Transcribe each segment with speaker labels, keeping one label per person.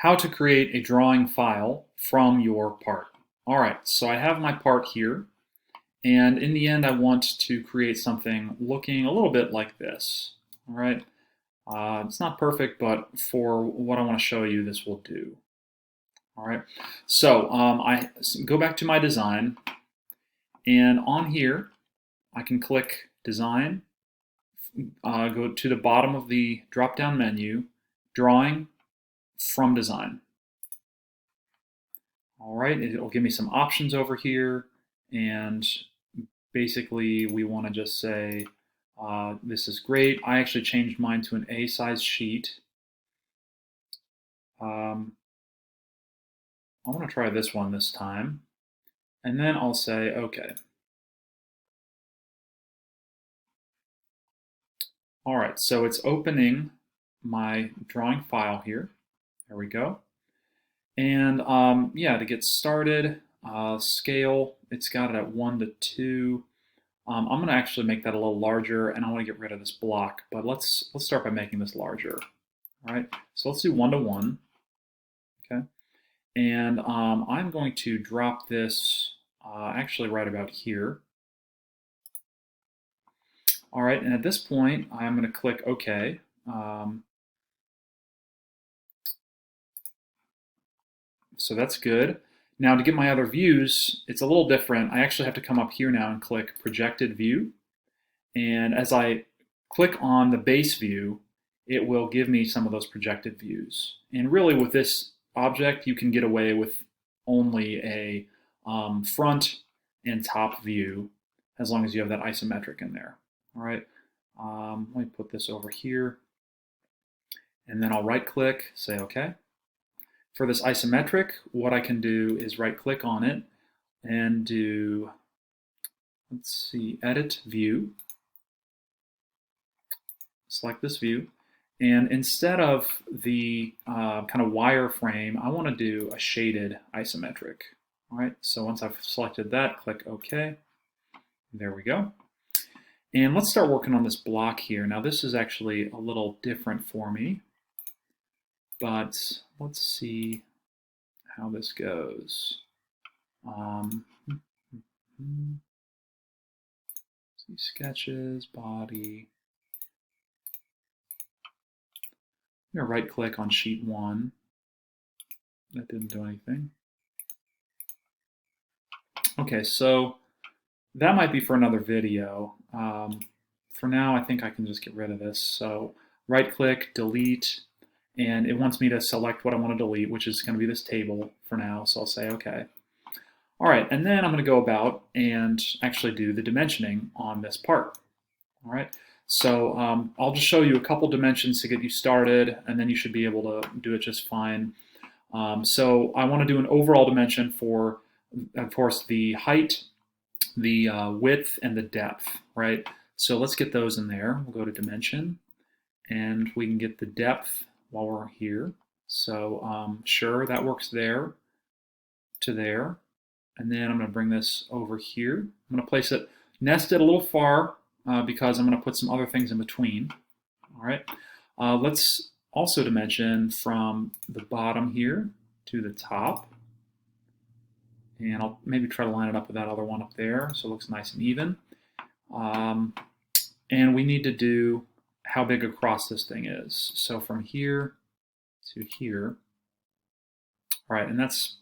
Speaker 1: how to create a drawing file from your part. All right, so I have my part here, and in the end I want to create something looking a little bit like this. All right, it's not perfect, but for what I want to show you, this will do. All right, so I go back to my design, and on here I can click Design, go to the bottom of the drop-down menu, Drawing from Design. All right, it'll give me some options over here, and basically we want to just say this is great. I actually changed mine to an A size sheet. I want to try this one this time, and then I'll say OK. All right, so it's opening my drawing file here. There we go. And yeah, to get started, scale, it's got it at 1 to 2. I'm going to actually make that a little larger, and I want to get rid of this block. But let's start by making this larger. All right, so let's do 1 to 1. Okay, and I'm going to drop this actually right about here. All right, and at this point, I'm going to click OK. So that's good. Now to get my other views, it's a little different. I actually have to come up here now and click Projected View. And as I click on the base view, it will give me some of those projected views. And really with this object, you can get away with only a front and top view as long as you have that isometric in there. All right, let me put this over here. And then I'll right click, say OK. For this isometric, what I can do is right click on it and do, let's see, Edit View. Select this view. And instead of the kind of wireframe, I want to do a shaded isometric. All right, so once I've selected that, click OK. There we go. And let's start working on this block here. Now this is actually a little different for me, but let's see how this goes. See sketches, body. I'm gonna right click on sheet 1. That didn't do anything. Okay, so that might be for another video. For now, I think I can just get rid of this. So right click, delete, and it wants me to select what I want to delete, which is going to be this table for now. So I'll say OK. All right, and then I'm going to go about and actually do the dimensioning on this part. All right, so I'll just show you a couple dimensions to get you started, and then you should be able to do it just fine. So I want to do an overall dimension for, of course, the height, the width, and the depth, right? So let's get those in there. We'll go to dimension, and we can get the depth while we're here. So sure, that works there to there. And then I'm going to bring this over here. I'm going to place it nested a little far because I'm going to put some other things in between. All right. Let's also dimension from the bottom here to the top. And I'll maybe try to line it up with that other one up there so it looks nice and even. And we need to do how big across this thing is. So from here to here. All right, and that's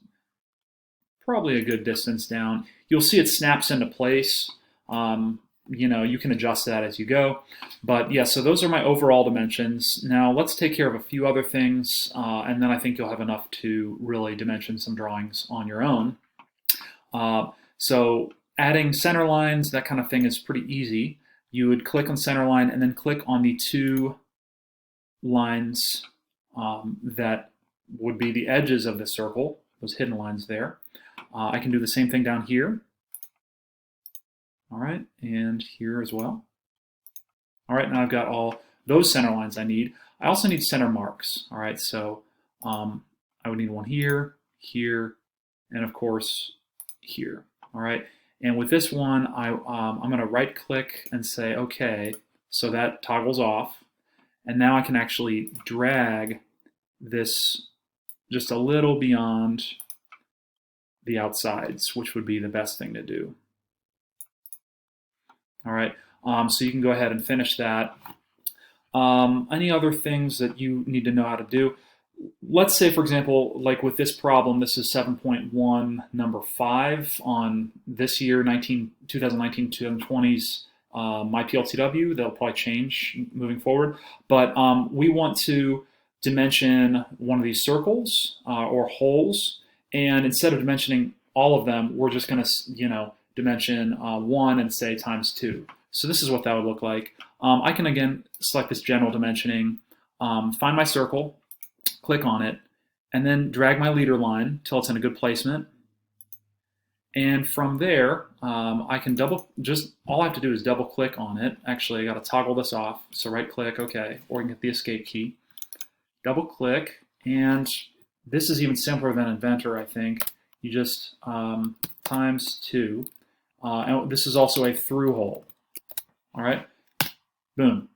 Speaker 1: probably a good distance down. You'll see it snaps into place. You know, you can adjust that as you go. But yeah, so those are my overall dimensions. Now let's take care of a few other things, and then I think you'll have enough to really dimension some drawings on your own. So adding center lines, that kind of thing is pretty easy. You would click on center line and then click on the 2 lines that would be the edges of the circle, those hidden lines there. I can do the same thing down here. All right, and here as well. All right, now I've got all those center lines I need. I also need center marks. All right, so I would need one here, here, and of course here. All right, and with this one, I'm going to right click and say OK, so that toggles off. And now I can actually drag this just a little beyond the outsides, which would be the best thing to do. All right, so you can go ahead and finish that. Any other things that you need to know how to do? Let's say, for example, like with this problem, this is 7.1, number 5 on this year, 2019-2020's MyPLTW. They'll probably change moving forward. But we want to dimension one of these circles or holes. And instead of dimensioning all of them, we're just going to, dimension 1 and say times 2. So this is what that would look like. I can, again, select this general dimensioning, find my circle, click on it, and then drag my leader line till it's in a good placement. And from there, I can all I have to do is double click on it. Actually, I got to toggle this off. So right click, okay, or you can hit the escape key. Double click, and this is even simpler than Inventor, I think. You just times 2. And this is also a through hole. All right, boom.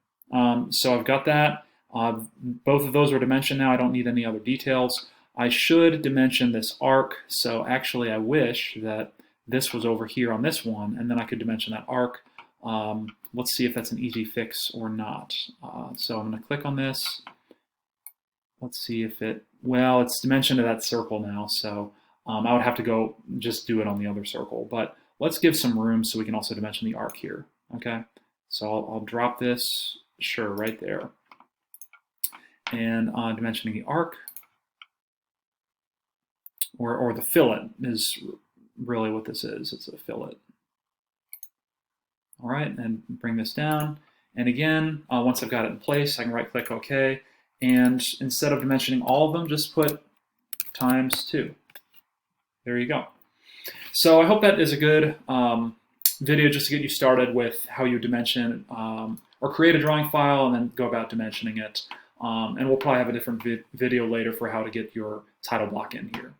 Speaker 1: So I've got that. Both of those are dimensioned now. I don't need any other details. I should dimension this arc. So actually, I wish that this was over here on this one, and then I could dimension that arc. Let's see if that's an easy fix or not. So I'm going to click on this. Let's see if well, it's dimensioned to that circle now. So I would have to go just do it on the other circle. But let's give some room so we can also dimension the arc here. Okay. So I'll drop this, sure, right there. And dimensioning the arc, or the fillet is really what this is. It's a fillet. All right, and bring this down. And again, once I've got it in place, I can right-click OK. And instead of dimensioning all of them, just put times 2. There you go. So I hope that is a good video just to get you started with how you dimension or create a drawing file and then go about dimensioning it. And we'll probably have a different video later for how to get your title block in here.